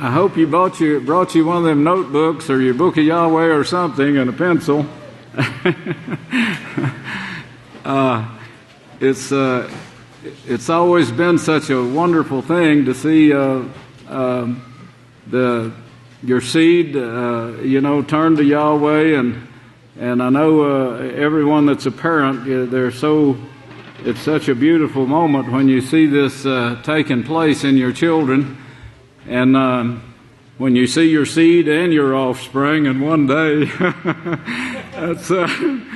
I hope you brought you one of them notebooks or your book of Yahweh or something and a pencil. It's always been such a wonderful thing to see your seed, turn to Yahweh, and I know everyone that's a parent, it's such a beautiful moment when you see this taking place in your children, and when you see your seed and your offspring in one day, it's an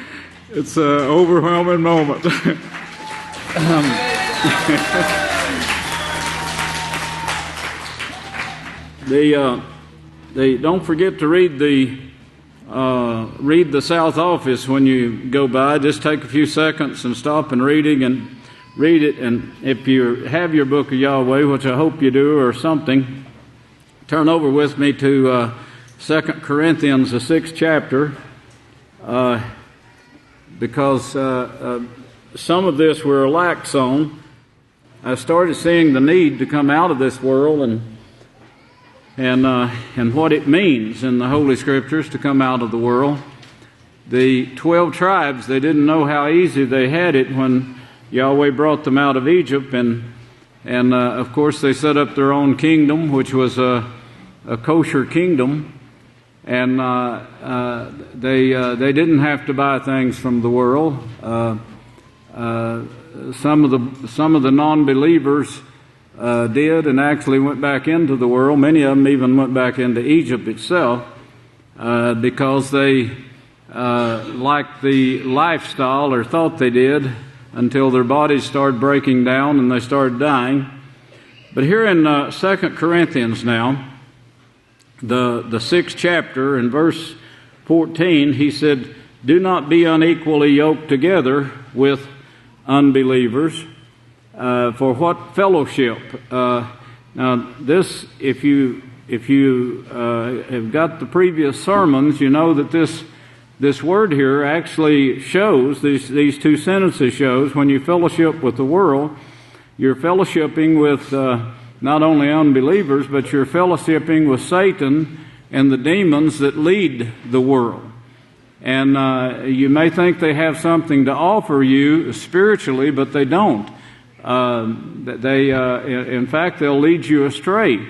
overwhelming moment. They don't forget to read the South Office when you go by. Just take a few seconds and stop and read it. And if you have your book of Yahweh, which I hope you do, or something, turn over with me to 2 Corinthians, the 6th chapter, because some of this we're lax on. I started seeing the need to come out of this world and what it means in the Holy Scriptures to come out of the world. The 12 tribes, they didn't know how easy they had it when Yahweh brought them out of Egypt, and of course they set up their own kingdom, which was a kosher kingdom, and they didn't have to buy things from the world. Some of the non-believers did, and actually went back into the world. Many of them even went back into Egypt itself because they liked the lifestyle, or thought they did, until their bodies started breaking down and they started dying. But here in 2 Corinthians now, the 6th chapter, in verse 14, he said, "Do not be unequally yoked together with unbelievers. For what fellowship?" Now, this, if you have got the previous sermons, you know that this word here actually shows, these two sentences shows, when you fellowship with the world, you're fellowshipping with not only unbelievers, but you're fellowshipping with Satan and the demons that lead the world. And you may think they have something to offer you spiritually, but they don't. In fact, they'll lead you astray.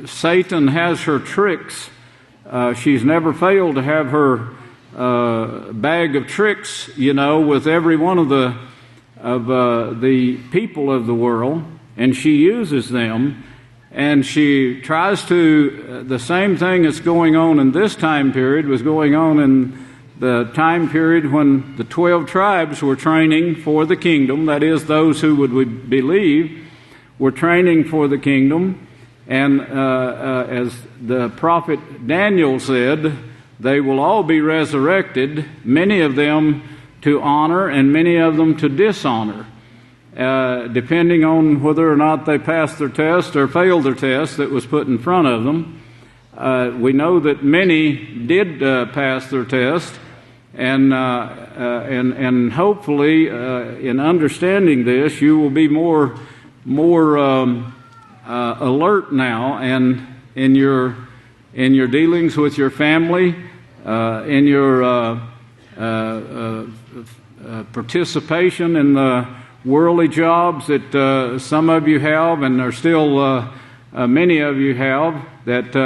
Satan has her tricks. She's never failed to have her bag of tricks, with every one of the people of the world, and she uses them. And she tries to, the same thing that's going on in this time period was going on in the time period when the 12 tribes were training for the kingdom. That is, those who would believe were training for the kingdom. And as the prophet Daniel said, they will all be resurrected, many of them to honor and many of them to dishonor. Depending on whether or not they passed their test or failed their test that was put in front of them. We know that many did pass their test, and hopefully, in understanding this, you will be more alert now, and in your dealings with your family, in your participation in the worldly jobs that some of you have, and are still many of you have, that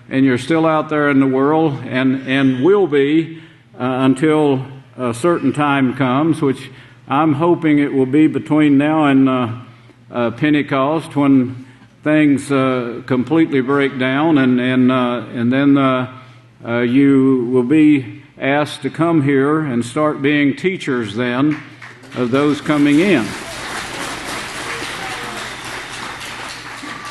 and you're still out there in the world, and will be until a certain time comes, which I'm hoping it will be between now and Pentecost, when things completely break down, and then you will be asked to come here and start being teachers then of those coming in.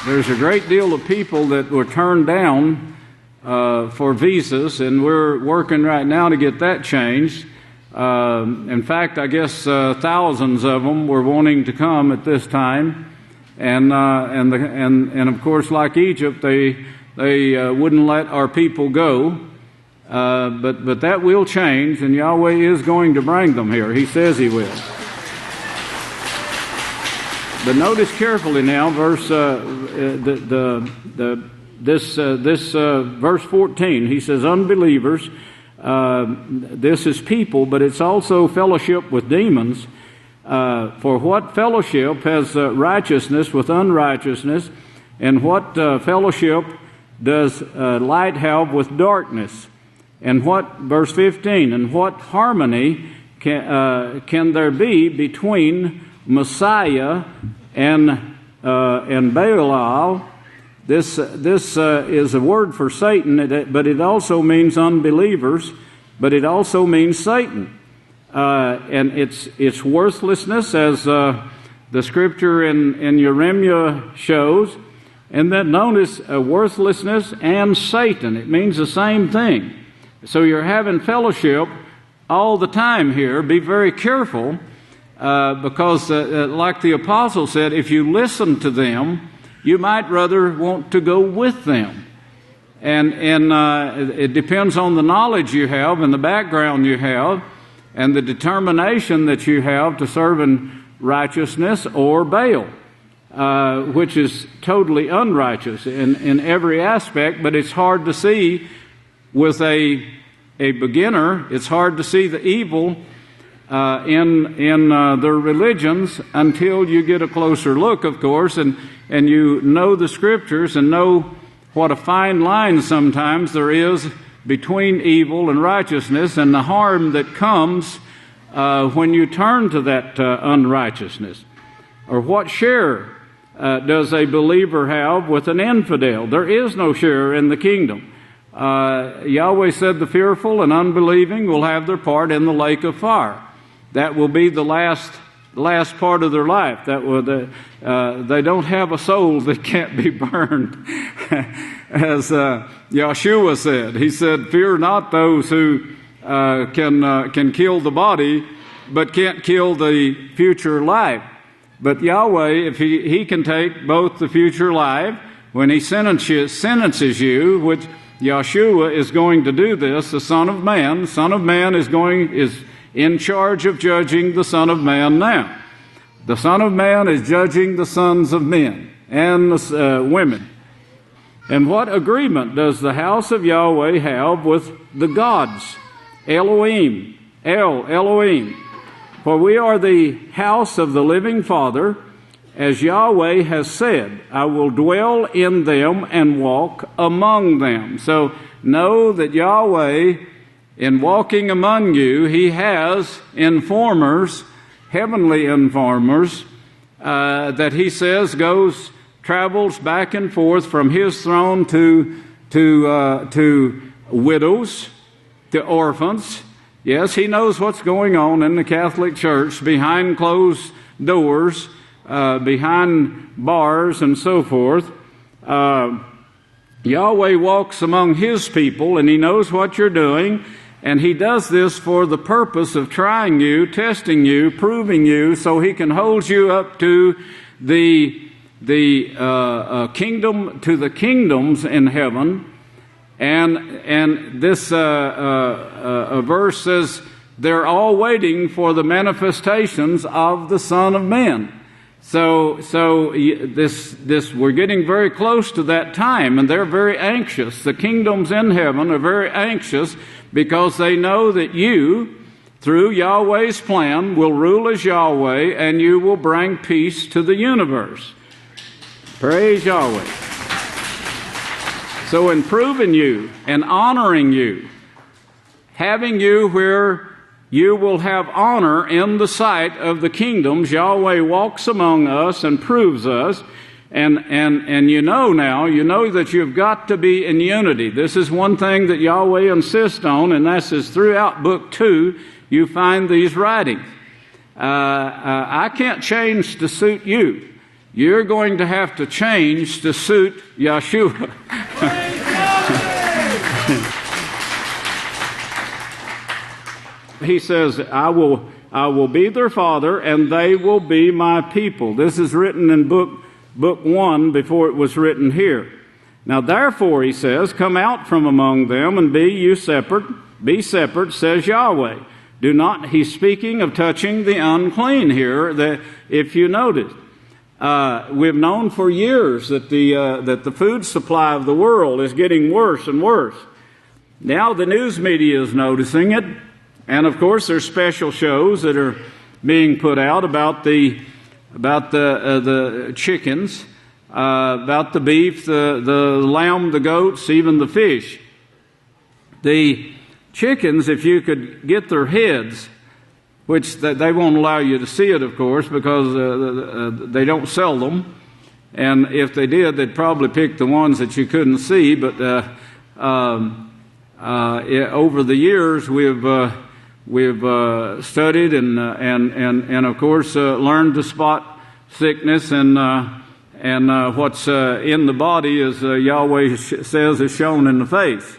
There's a great deal of people that were turned down for visas, and we're working right now to get that changed. In fact, I guess thousands of them were wanting to come at this time, and of course, like Egypt, they wouldn't let our people go. But that will change, and Yahweh is going to bring them here. He says He will. But notice carefully now, verse verse 14. He says, unbelievers. This is people, but it's also fellowship with demons. For what fellowship has righteousness with unrighteousness, and what fellowship does light have with darkness? And what, verse 15, and what harmony can there be between Messiah and Belial? This is a word for Satan, but it also means unbelievers, but it also means Satan. And it's worthlessness, as the scripture in Jeremiah shows, and then notice worthlessness and Satan. It means the same thing. So you're having fellowship all the time here. Be very careful, because like the apostle said, if you listen to them, you might rather want to go with them. And it depends on the knowledge you have and the background you have and the determination that you have to serve in righteousness or Baal, which is totally unrighteous in every aspect. But it's hard to see with a beginner. It's hard to see the evil in their religions until you get a closer look, of course, and you know the scriptures and know what a fine line sometimes there is between evil and righteousness, and the harm that comes when you turn to that unrighteousness. Or what share does a believer have with an infidel? There is no share in the kingdom. Yahweh said the fearful and unbelieving will have their part in the lake of fire. That will be the last part of their life. That will they don't have a soul that can't be burned, as Yeshua said. He said, "Fear not those who can kill the body, but can't kill the future life." But Yahweh, if He can take both the future life when He sentences you, which Yeshua is going to do this, the Son of Man. Son of Man is in charge of judging the Son of Man now. The Son of Man is judging the sons of men and the women. And what agreement does the house of Yahweh have with the gods? Elohim. Elohim. For we are the house of the living Father, as Yahweh has said, I will dwell in them and walk among them. So know that Yahweh, in walking among you, He has informers, heavenly informers, that He says travels back and forth from His throne to widows, to orphans. Yes, He knows what's going on in the Catholic Church behind closed doors, behind bars and so forth. Yahweh walks among His people, and He knows what you're doing, and He does this for the purpose of trying you, testing you, proving you, so He can hold you up to the kingdom, to the kingdoms in heaven. And this verse says they're all waiting for the manifestations of the Son of Man. So this we're getting very close to that time, and they're very anxious. The kingdoms in heaven are very anxious because they know that you, through Yahweh's plan, will rule as Yahweh, and you will bring peace to the universe. Praise Yahweh. So in proving you and honoring you, having you where you will have honor in the sight of the kingdoms, Yahweh walks among us and proves us. And you know now, you know that you've got to be in unity. This is one thing that Yahweh insists on, and that is throughout Book 2, you find these writings. I can't change to suit you. You're going to have to change to suit Yeshua. He says, I will be their father, and they will be my people. This is written in book 1 before it was written here. Now therefore, he says, come out from among them and be separate, says Yahweh. Do not, he's speaking of touching the unclean here, that if you notice. We've known for years that the food supply of the world is getting worse and worse. Now the news media is noticing it, and of course there's special shows that are being put out about the chickens, about the beef, the lamb, the goats, even the fish. The chickens, if you could get their heads, which they won't allow you to see it, of course, because they don't sell them. And if they did, they'd probably pick the ones that you couldn't see. But over the years, we've studied and of course learned to spot sickness and what's in the body, as Yahweh says, is shown in the face.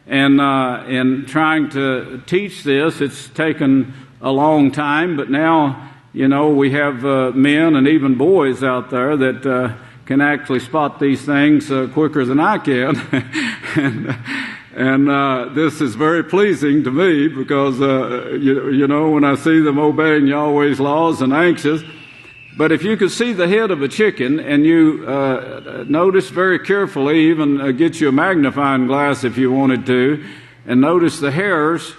And in trying to teach this, it's taken a long time, but now, we have men and even boys out there that can actually spot these things quicker than I can. and this is very pleasing to me because, when I see them obeying Yahweh's laws and anxious. But if you could see the head of a chicken and you notice very carefully, even get you a magnifying glass if you wanted to, and notice the hairs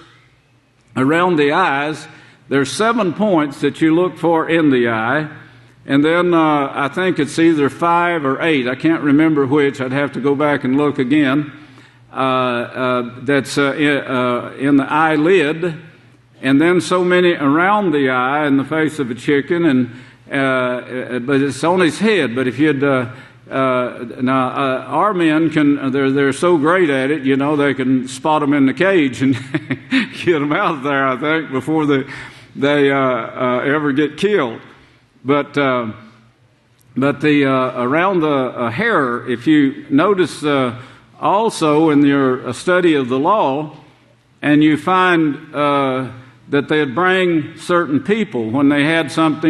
around the eyes, there's 7 points that you look for in the eye. And then I think it's either 5 or 8. I can't remember which. I'd have to go back and look again. That's in the eyelid. And then so many around the eye in the face of a chicken, but it's on his head. But if you'd our men can, they're so great at it, they can spot them in the cage and get them out there, I think, before they ever get killed. But the around the hair, if you notice also in your study of the law, and you find that they'd bring certain people when they had some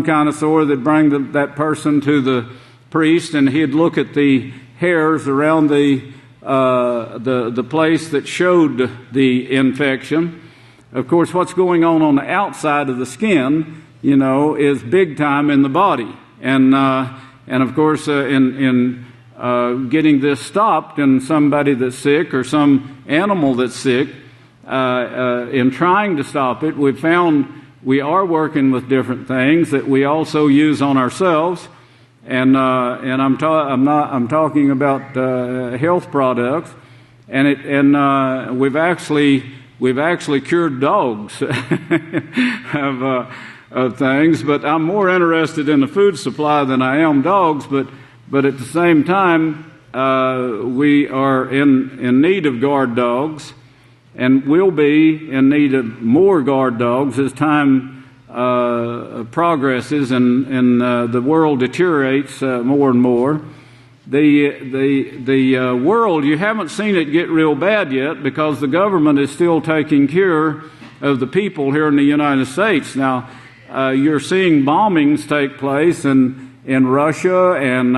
kind of sore, they'd bring that person to the priest, and he'd look at the hairs around the place that showed the infection. Of course, what's going on the outside of the skin, is big time in the body, and of course, in getting this stopped in somebody that's sick or some animal that's sick, in trying to stop it, we've found we are working with different things that we also use on ourselves, and I'm talking about health products, and we've actually cured dogs of things. But I'm more interested in the food supply than I am dogs. But at the same time, we are in need of guard dogs, and will be in need of more guard dogs as time progresses and the world deteriorates more and more. The world, you haven't seen it get real bad yet because the government is still taking care of the people here in the United States. Now, you're seeing bombings take place in Russia and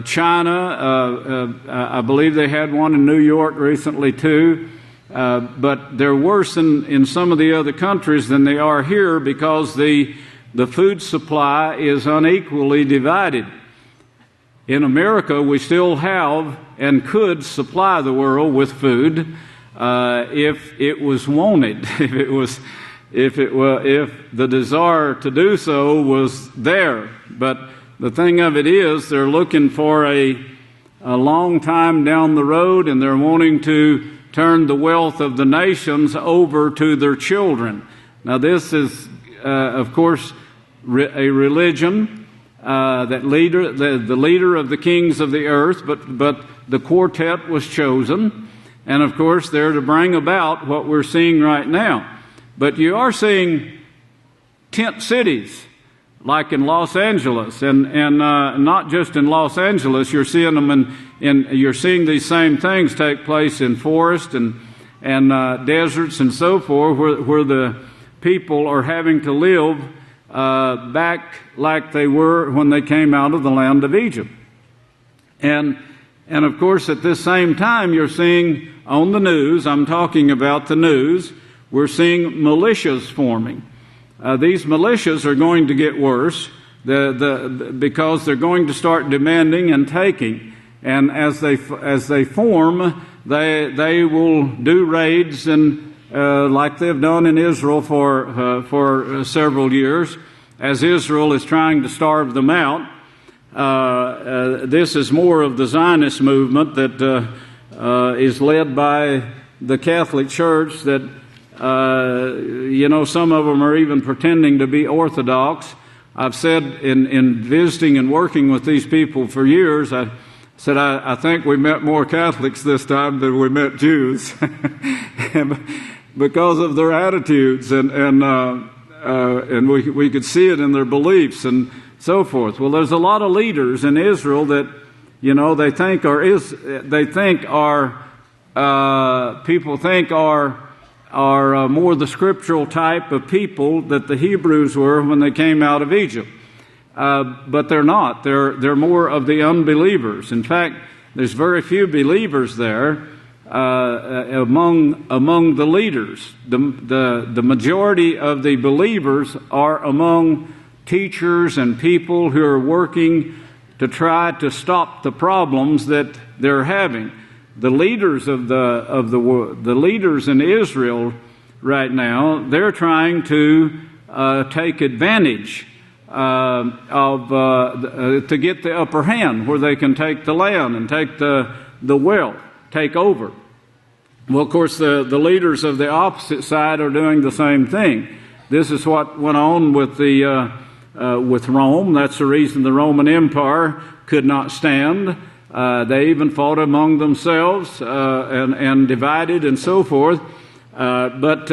China. I believe they had one in New York recently too. But they're worse in some of the other countries than they are here because the food supply is unequally divided. In America, we still have and could supply the world with food if it was wanted, if the desire to do so was there. But the thing of it is, they're looking for a long time down the road, and they're wanting to turn the wealth of the nations over to their children. Now, this is, of course, a religion the leader of the kings of the earth, but the quartet was chosen, and of course they're to bring about what we're seeing right now. But you are seeing tent cities like in Los Angeles, and not just in Los Angeles. You're seeing them you're seeing these same things take place in forests and deserts and so forth, where the people are having to live back like they were when they came out of the land of Egypt. And of course, at this same time, you're seeing on the news, I'm talking about the news, we're seeing militias forming. these militias are going to get worse because they're going to start demanding and taking. And as they form, they will do raids and like they've done in Israel for several years, as Israel is trying to starve them out. This is more of the Zionist movement that is led by the Catholic Church. That some of them are even pretending to be Orthodox. I've said in visiting and working with these people for years, I said, I think we met more Catholics this time than we met Jews because of their attitudes, and we could see it in their beliefs and so forth. Well, there's a lot of leaders in Israel that people think are more the scriptural type of people that the Hebrews were when they came out of Egypt. But they're not. They're more of the unbelievers. In fact, there's very few believers there among the leaders. The majority of the believers are among teachers and people who are working to try to stop the problems that they're having. The leaders of the leaders in Israel right now, they're trying to take advantage to get the upper hand, where they can take the land and take the wealth, take over. Well, of course, the leaders of the opposite side are doing the same thing. This is what went on with Rome. That's the reason the Roman Empire could not stand. They even fought among themselves and divided and so forth. But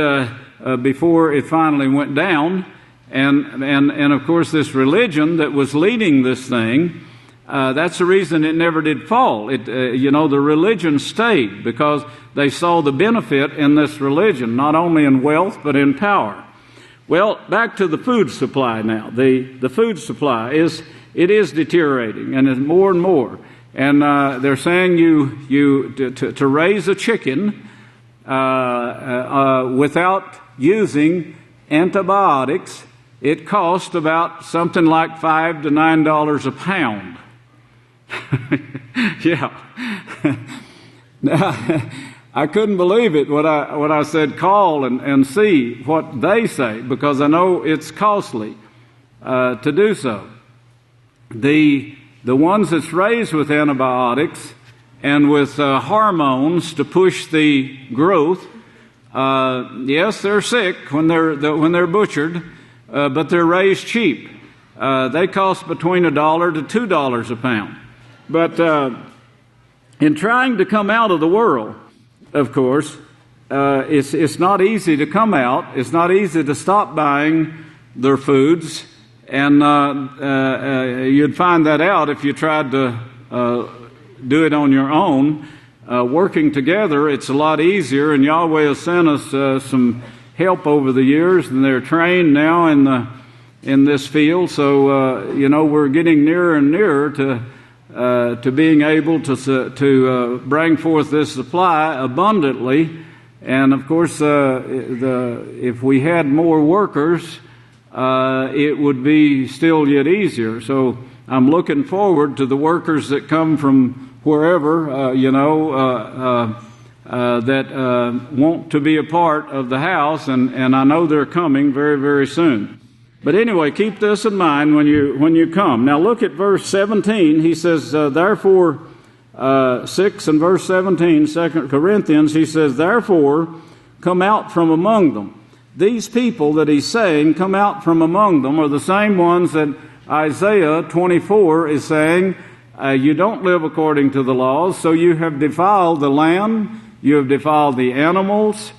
before it finally went down, and of course this religion that was leading this thing, that's the reason it never did fall. The religion stayed because they saw the benefit in this religion, not only in wealth but in power. Well, back to the food supply now. The food supply is deteriorating, and it's more and more. And they're saying to raise a chicken without using antibiotics, it costs about something like $5 to $9 a pound. Yeah. Now, I couldn't believe it when I said call and see what they say, because I know it's costly to do so. The ones that's raised with antibiotics and with hormones to push the growth, yes, they're sick when they're butchered, but they're raised cheap. They cost between $1 to $2 a pound. But in trying to come out of the world, of course, it's not easy to come out. It's not easy to stop buying their foods. And you'd find that out if you tried to do it on your own. Working together, it's a lot easier, and Yahweh has sent us some help over the years, and they're trained now in this field. So we're getting nearer and nearer to being able to bring forth this supply abundantly. And of course, if we had more workers, it would be still yet easier. So I'm looking forward to the workers that come from wherever, that want to be a part of the house, and I know they're coming very, very soon. But anyway, keep this in mind when you come. Now look at verse 17. He says, therefore, 6 and verse 17, 2 Corinthians, he says, therefore, come out from among them. These people that he's saying come out from among them are the same ones that Isaiah 24 is saying, you don't live according to the laws, so you have defiled the land, you have defiled the animals.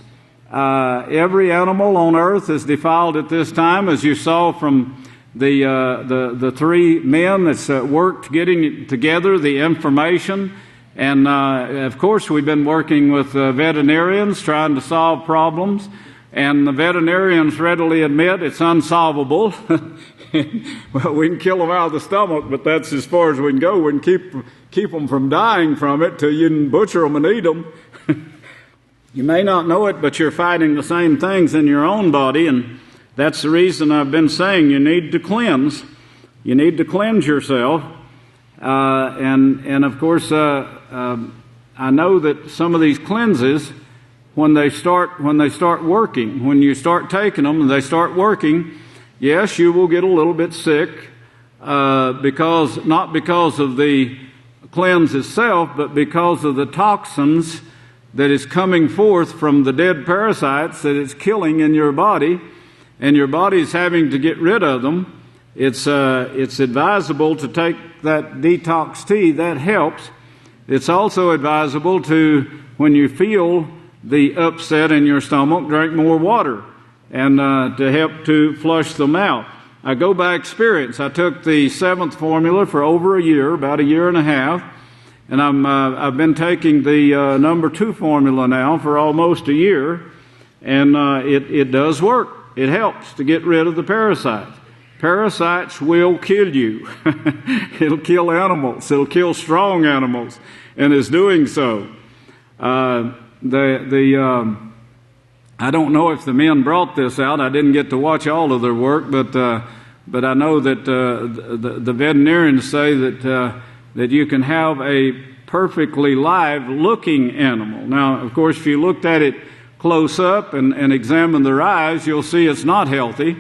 Every animal on earth is defiled at this time, as you saw from the three men that's worked getting together the information. And of course, we've been working with veterinarians trying to solve problems. And the veterinarians readily admit it's unsolvable. Well, we can kill them out of the stomach, but that's as far as we can go. We can keep them from dying from it till you can butcher them and eat them. You may not know it, but you're fighting the same things in your own body. And That's the reason I've been saying you need to cleanse. You need to cleanse yourself. And of course, I know that some of these cleanses, when they start working, when you start taking them and they start working, yes, you will get a little bit sick, not because of the cleanse itself, but because of the toxins that is coming forth from the dead parasites that it's killing in your body, and your body is having to get rid of them. It's advisable to take that detox tea. That helps. It's also advisable to, when you feel the upset in your stomach, drink more water, and to help to flush them out. I go by experience. I took the 7th formula for over a year, about a year and a half, and I've been taking the number 2 formula now for almost a year, and it does work. It helps to get rid of the parasites. Parasites will kill you. It'll kill animals. It'll kill strong animals, and is doing so. I don't know if the men brought this out. I didn't get to watch all of their work, but I know that the veterinarians say that you can have a perfectly live looking animal. Now, of course, if you looked at it close up and examine their eyes, you'll see it's not healthy.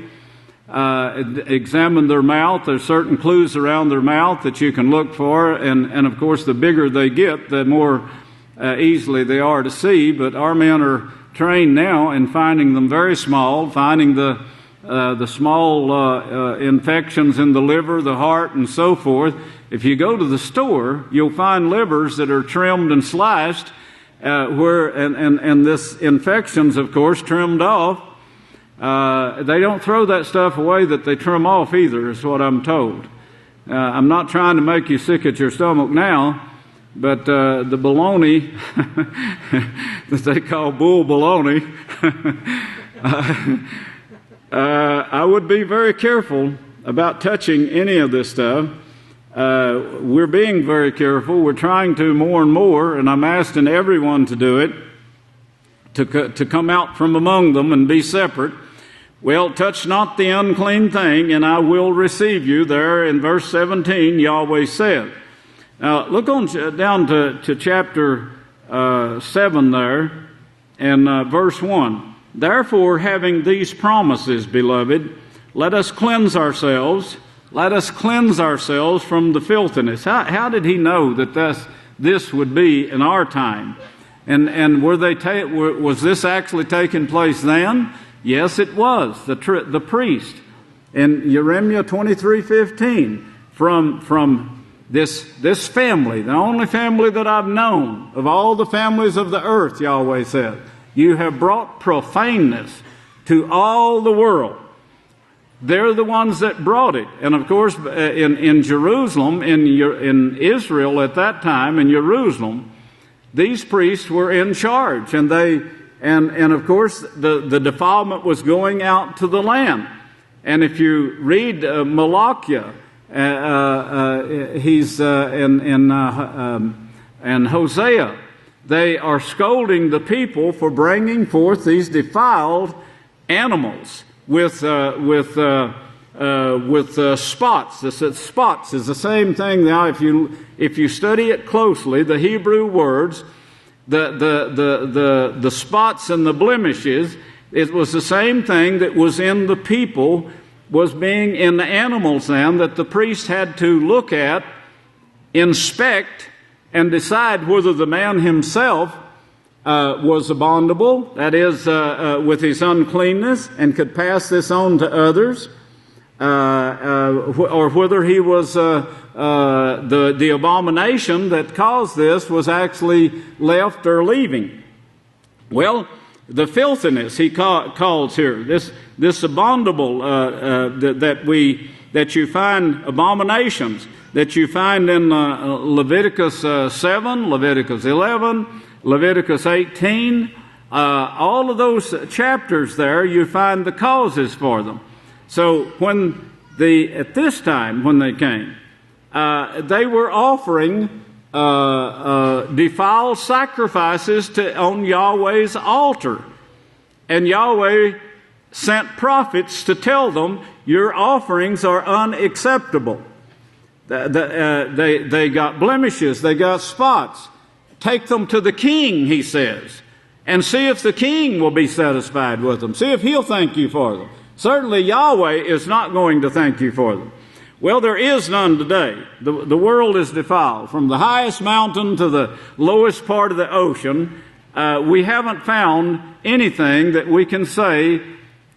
Examine their mouth. There's certain clues around their mouth that you can look for, and of course, the bigger they get, the more easily they are to see. But our men are trained now in finding them very small, finding the small infections in the liver, the heart, and so forth. If you go to the store, you'll find livers that are trimmed and sliced, and this infections, of course, trimmed off. They don't throw that stuff away that they trim off either, is what I'm told. I'm not trying to make you sick at your stomach now, but the bologna that they call bull bologna, I would be very careful about touching any of this stuff. We're being very careful. We're trying to more and more, and I'm asking everyone to do it, to come out from among them and be separate. Well, touch not the unclean thing, and I will receive you. There in verse 17, Yahweh said. Now, look on down to chapter 7 there, and verse 1. Therefore, having these promises, beloved, let us cleanse ourselves. Let us cleanse ourselves from the filthiness. How did he know that this would be in our time? And was this actually taking place then? Yes, it was. The priest in Jeremiah 23:15 from this family, the only family that I've known of all the families of the earth, Yahweh said, you have brought profaneness to all the world. They're the ones that brought it. And of course, in Jerusalem, in Israel at that time, in Jerusalem, these priests were in charge, and of course the defilement was going out to the land. And if you read Malachi, he's and Hosea, they are scolding the people for bringing forth these defiled animals with spots. Spots is the same thing. Now, if you study it closely, the Hebrew words, the spots and the blemishes, it was the same thing that was in the people, was being in the animals then, that the priest had to look at, inspect, and decide whether the man himself was abominable, that is, with his uncleanness, and could pass this on to others, or whether he was the abomination that caused this was actually left or leaving. Well, the filthiness he calls here, this abominable that you find abominations that you find in Leviticus 7, Leviticus 11, Leviticus 18, all of those chapters there, you find the causes for them. So at this time when they came, they were offering defiled sacrifices on Yahweh's altar. And Yahweh sent prophets to tell them, your offerings are unacceptable. They got blemishes, they got spots. Take them to the king, he says, and see if the king will be satisfied with them. See if he'll thank you for them. Certainly Yahweh is not going to thank you for them. Well, there is none today. The world is defiled. From the highest mountain to the lowest part of the ocean, we haven't found anything that we can say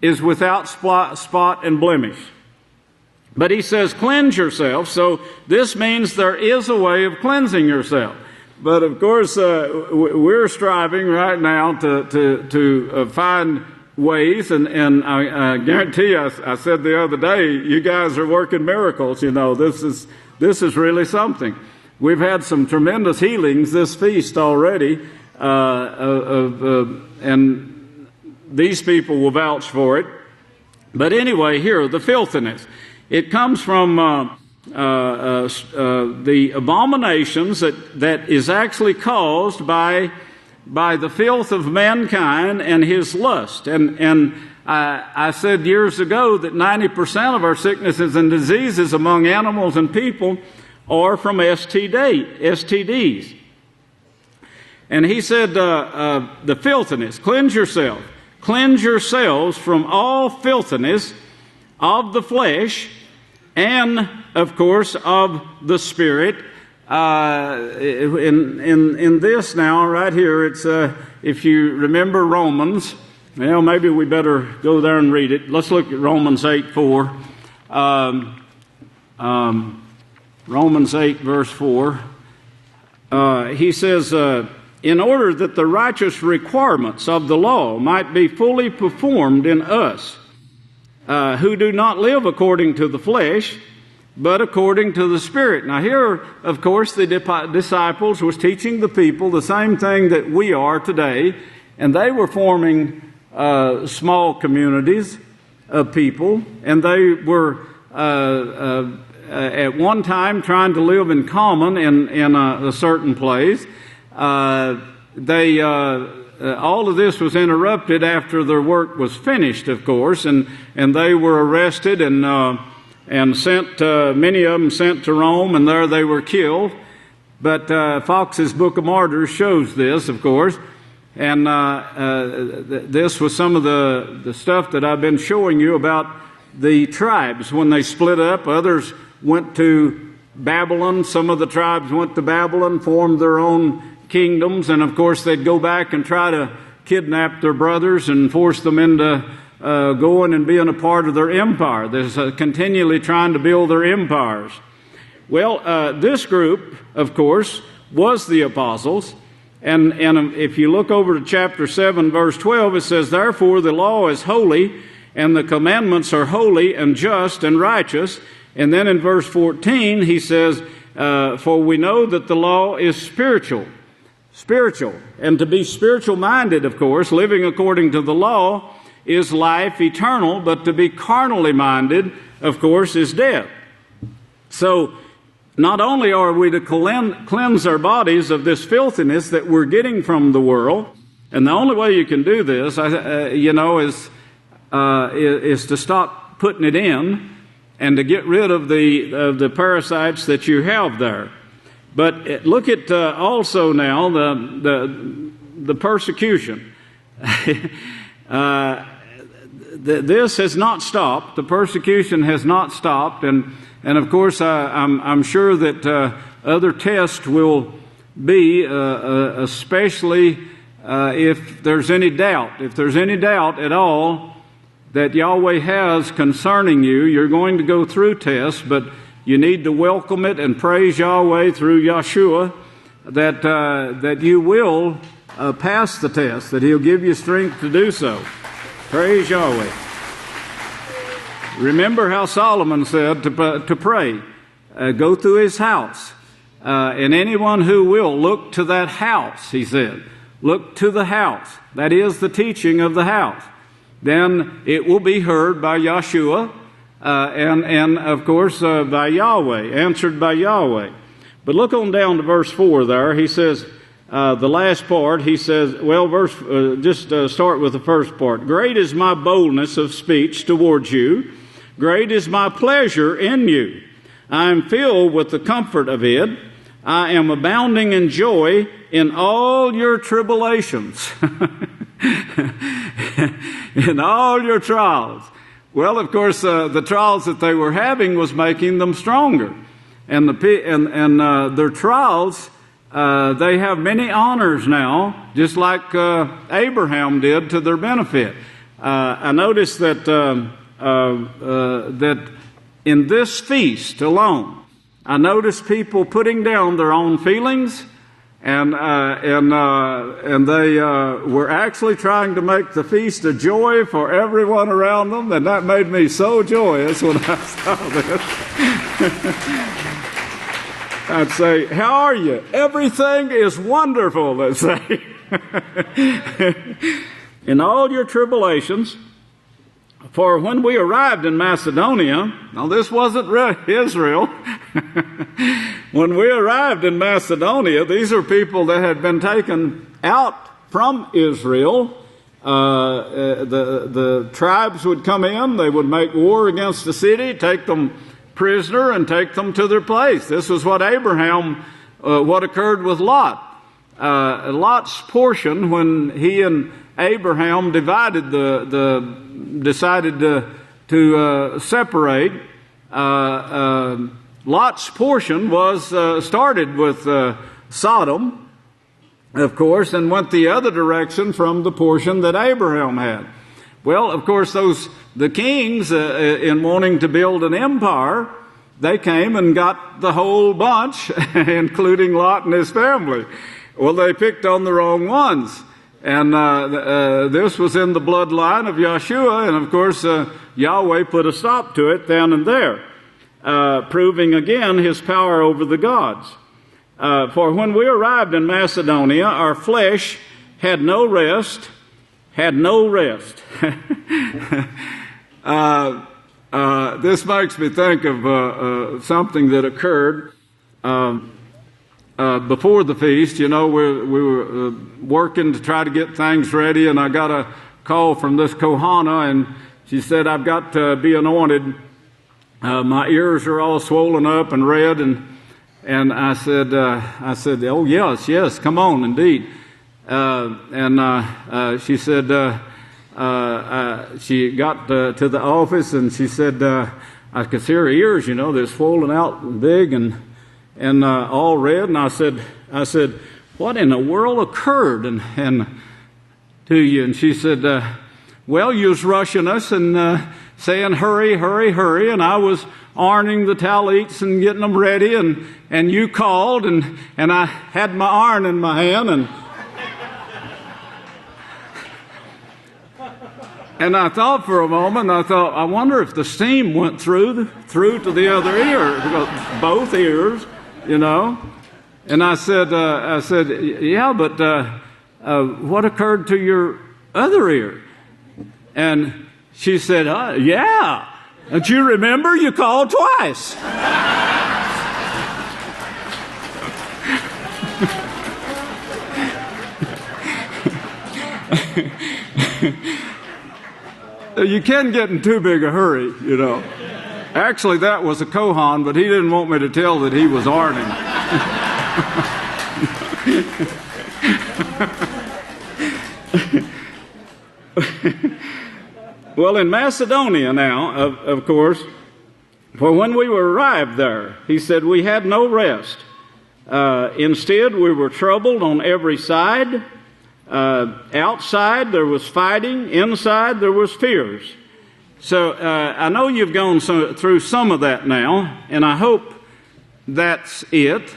is without spot and blemish. But he says, cleanse yourself. So this means there is a way of cleansing yourself. But of course, we're striving right now to find ways, and I guarantee you, I said the other day, you guys are working miracles. You know, this is really something. We've had some tremendous healings this feast already, and these people will vouch for it. But anyway, here, the filthiness. It comes from the abominations that is actually caused by the filth of mankind and his lust. And I said years ago that 90% of our sicknesses and diseases among animals and people are from STDs. And he said, the filthiness, cleanse yourself. Cleanse yourselves from all filthiness of the flesh and, of course, of the spirit. In this now, right here, it's if you remember Romans, well, maybe we better go there and read it. Let's look at Romans 8:4. Romans 8, verse 4. He says, in order that the righteous requirements of the law might be fully performed in us, who do not live according to the flesh, but according to the Spirit. Now here, of course, the disciples was teaching the people the same thing that we are today, and they were forming small communities of people, and they were at one time trying to live in common in a certain place. All of this was interrupted after their work was finished, of course, and they were arrested and sent, many of them sent to Rome, and there they were killed. But Fox's Book of Martyrs shows this, of course, and this was some of the stuff that I've been showing you about the tribes when they split up. Others went to Babylon. Some of the tribes went to Babylon, formed their own kingdoms, and of course they'd go back and try to kidnap their brothers and force them into going and being a part of their empire. They're continually trying to build their empires. Well, this group, of course, was the apostles. And if you look over to chapter 7, verse 12, it says, therefore the law is holy, and the commandments are holy and just and righteous. And then in verse 14, he says, for we know that the law is spiritual. And to be spiritual-minded, of course, living according to the law, is life eternal, but to be carnally minded, of course, is death. So, not only are we to cleanse our bodies of this filthiness that we're getting from the world, and the only way you can do this, is to stop putting it in and to get rid of the parasites that you have there. But look at also now the persecution. This has not stopped. The persecution has not stopped, and of course I'm sure that other tests will be, especially if there's any doubt. If there's any doubt at all that Yahweh has concerning you, you're going to go through tests, but you need to welcome it and praise Yahweh through Yeshua that you will pass the test, that He'll give you strength to do so. Praise Yahweh. Remember how Solomon said to pray. Go through his house. And anyone who will, look to that house, he said. Look to the house. That is the teaching of the house. Then it will be heard by Yeshua, and of course by Yahweh, answered by Yahweh. But look on down to verse 4 there. He says, the last part, he says, well, start with the first part. Great is my boldness of speech towards you. Great is my pleasure in you. I am filled with the comfort of it. I am abounding in joy in all your tribulations, in all your trials. Well, of course, the trials that they were having was making them stronger. And their trials, they have many honors now, just like Abraham did to their benefit. I noticed that in this feast alone, I noticed people putting down their own feelings, and they were actually trying to make the feast a joy for everyone around them, and that made me so joyous when I saw this. I'd say, how are you? Everything is wonderful, they'd say. In all your tribulations, for when we arrived in Macedonia, now this wasn't Israel. When we arrived in Macedonia, these are people that had been taken out from Israel. The tribes would come in, they would make war against the city, take them prisoner and take them to their place. This was what what occurred with Lot. Lot's portion, when he and Abraham decided to separate, Lot's portion was started with Sodom, of course, and went the other direction from the portion that Abraham had. Well, of course, the kings, in wanting to build an empire, they came and got the whole bunch, including Lot and his family. Well, they picked on the wrong ones. And this was in the bloodline of Yeshua, and of course, Yahweh put a stop to it then and there, proving again his power over the gods. For when we arrived in Macedonia, our flesh had no rest. This makes me think of something that occurred before the feast. You know, we were working to try to get things ready, and I got a call from this Kohana, and she said, I've got to be anointed. My ears are all swollen up and red, and I said, oh yes, come on, indeed. She said, she got to the office, and she said, I could see her ears, you know, they're swollen out and big and all red. And I said, what in the world occurred and to you? And she said, well, you was rushing us and saying, hurry, and I was ironing the towelettes and getting them ready, and you called, and I had my iron in my hand, and I thought for a moment, I wonder if the steam went through to the other ear, because both ears, you know. And I said, yeah, but what occurred to your other ear? And she said, yeah. Don't you remember? You called twice. You can't get in too big a hurry, you know. Actually, that was a Kohan, but he didn't want me to tell that he was ironing. Well, in Macedonia now, of course, for when we arrived there, he said we had no rest. Instead, we were troubled on every side. Outside there was fighting, inside there was fears. So I know you've gone through some of that now, and I hope that's it.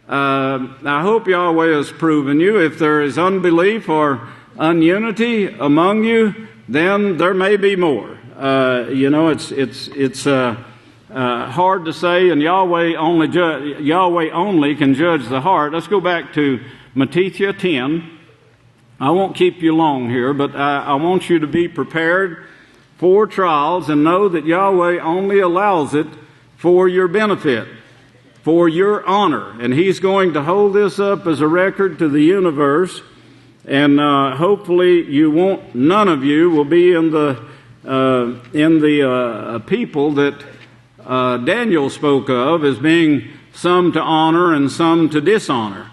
I hope Yahweh has proven you. If there is unbelief or ununity among you, then there may be more. You know, it's hard to say, and Yahweh only can judge the heart. Let's go back to Matthew 10. I won't keep you long here, but I want you to be prepared for trials and know that Yahweh only allows it for your benefit. for your honor. And He's going to hold this up as a record to the universe. And hopefully none of you will be in the people that Daniel spoke of as being some to honor and some to dishonor.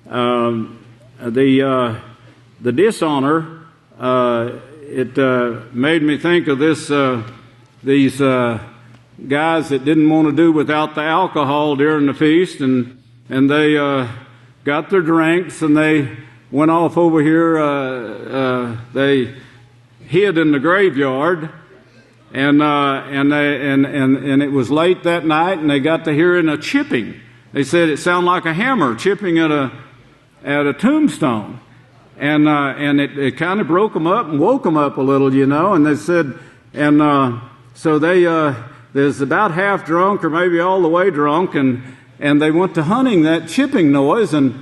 The dishonor, it made me think of these guys that didn't want to do without the alcohol during the feast, and they got their drinks and they went off over here. They hid in the graveyard, and it was late that night, and they got to hearing a chipping. They said it sounded like a hammer chipping at a tombstone, and it kind of broke them up and woke them up a little, And they said, so they was about half drunk or maybe all the way drunk, and they went to hunting that chipping noise, and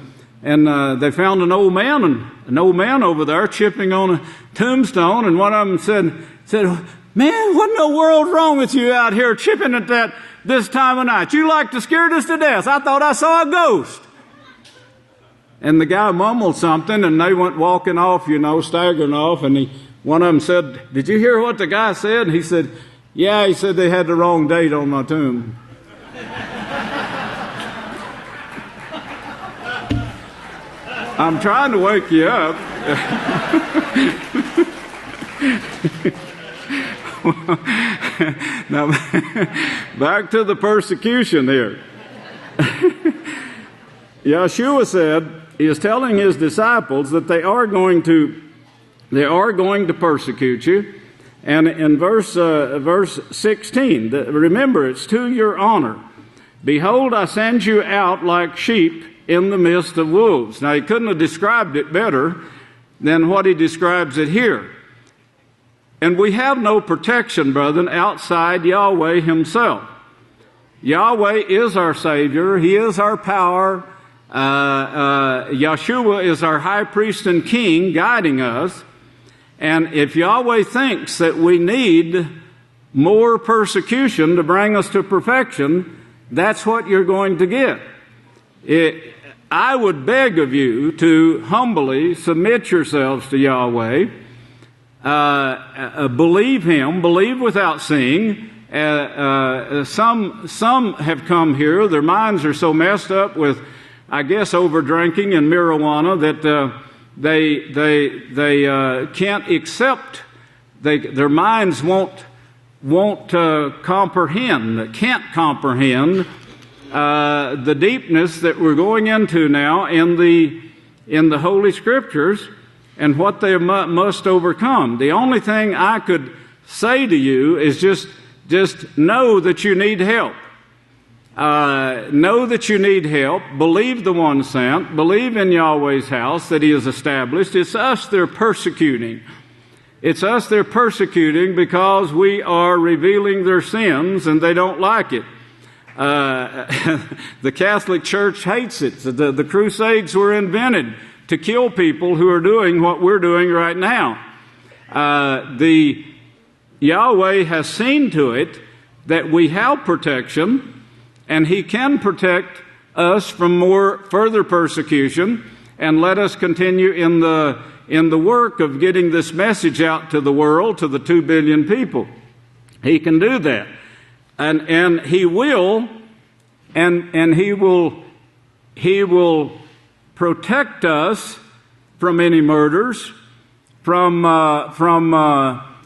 they found an old man over there chipping on a tombstone, and one of them said, "Man, what in the world's wrong with you out here chipping at that this time of night? You like to scare us to death. I thought I saw a ghost." And the guy mumbled something, and they went walking off, staggering off, and one of them said, "Did you hear what the guy said?" And he said, "Yeah," he said, "they had the wrong date on my tomb." I'm trying to wake you up. Now, back to the persecution here. Yeshua said, he is telling his disciples that they are going to persecute you. And in verse 16, remember, it's to your honor. "Behold, I send you out like sheep in the midst of wolves." Now, he couldn't have described it better than what he describes it here. And we have no protection, brethren, outside Yahweh Himself. Yahweh is our Savior. He is our power. Yeshua is our high priest and king guiding us. And if Yahweh thinks that we need more persecution to bring us to perfection, that's what you're going to get. I would beg of you to humbly submit yourselves to Yahweh, believe Him, believe without seeing. Some have come here, their minds are so messed up with, I guess, over drinking and marijuana that they can't accept. Their minds can't comprehend the deepness that we're going into now in the Holy Scriptures and what they must overcome. The only thing I could say to you is just know that you need help. Know that you need help. Believe the one sent. Believe in Yahweh's house that He has established. It's us they're persecuting. It's us they're persecuting because we are revealing their sins and they don't like it. The Catholic Church hates it. The Crusades were invented to kill people who are doing what we're doing right now. The Yahweh has seen to it that we have protection, and He can protect us from further persecution and let us continue in the work of getting this message out to the world, to the 2 billion people. He can do that. And He will, and He will protect us from any murders,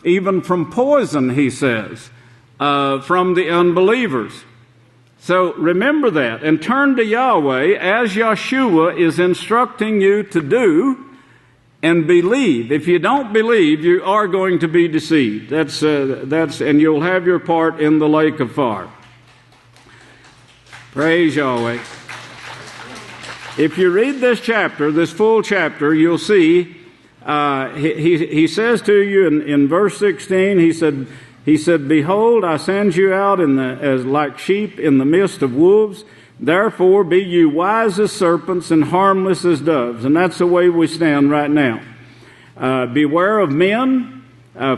even from poison, He says, from the unbelievers. So remember that and turn to Yahweh as Yeshua is instructing you to do, and believe. If you don't believe, you are going to be deceived. And you'll have your part in the lake of fire. Praise Yahweh. If you read this chapter, this full chapter, you'll see he says to you in verse 16, he said, "Behold, I send you out as like sheep in the midst of wolves. Therefore be you wise as serpents and harmless as doves." And that's the way we stand right now. Beware of men,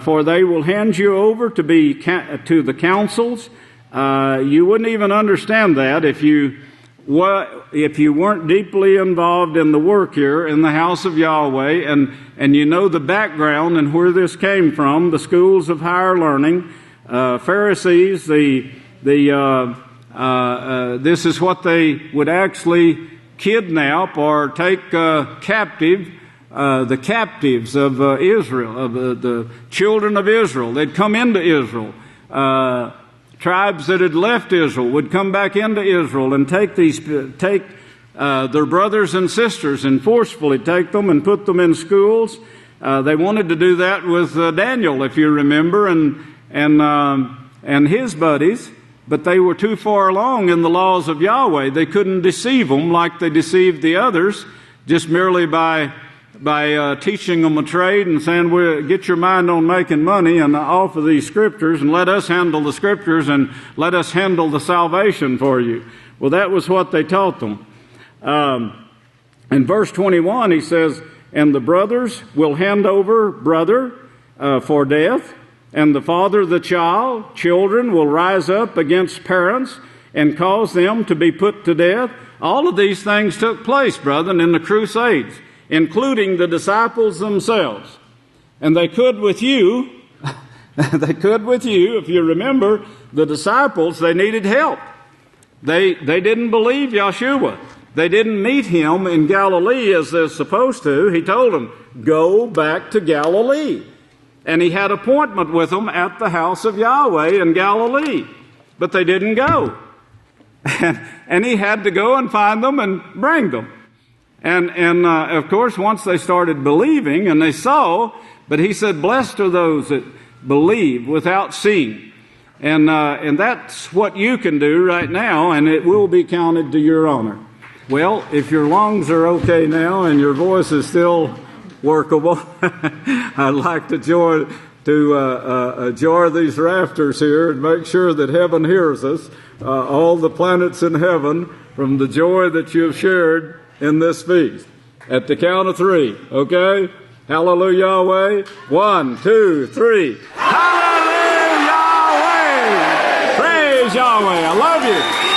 for they will hand you over to the councils. You wouldn't even understand that if you weren't deeply involved in the work here in the house of Yahweh, and you know the background and where this came from, the schools of higher learning, Pharisees, this is what they would actually kidnap or take captive, the captives of Israel, of the children of Israel. They'd come into Israel. Tribes that had left Israel would come back into Israel and take their brothers and sisters and forcefully take them and put them in schools. They wanted to do that with Daniel, if you remember, and his buddies, but they were too far along in the laws of Yahweh. They couldn't deceive them like they deceived the others, just merely by teaching them a trade and saying, well, get your mind on making money and off of these scriptures, and let us handle the scriptures and let us handle the salvation for you. Well, that was what they taught them. In verse 21, he says, and the brothers will hand over brother for death, and the father the child. Children will rise up against parents and cause them to be put to death. All of these things took place, brethren, in the Crusades, including the disciples themselves. And they could with you, if you remember, the disciples, they needed help. They didn't believe Yeshua. They didn't meet him in Galilee as they're supposed to. He told them, go back to Galilee. And he had appointment with them at the house of Yahweh in Galilee. But they didn't go. And he had to go and find them and bring them. And of course, once they started believing and they saw, but he said, blessed are those that believe without seeing. And that's what you can do right now, and it will be counted to your honor. Well, if your lungs are okay now and your voice is still workable, I'd like to jar these rafters here and make sure that heaven hears us, all the planets in heaven, from the joy that you have shared in this feast. At the count of 3, okay? Hallelujah, Yahweh. 1, 2, 3. Hallelujah, Yahweh! Praise Yahweh. I love you.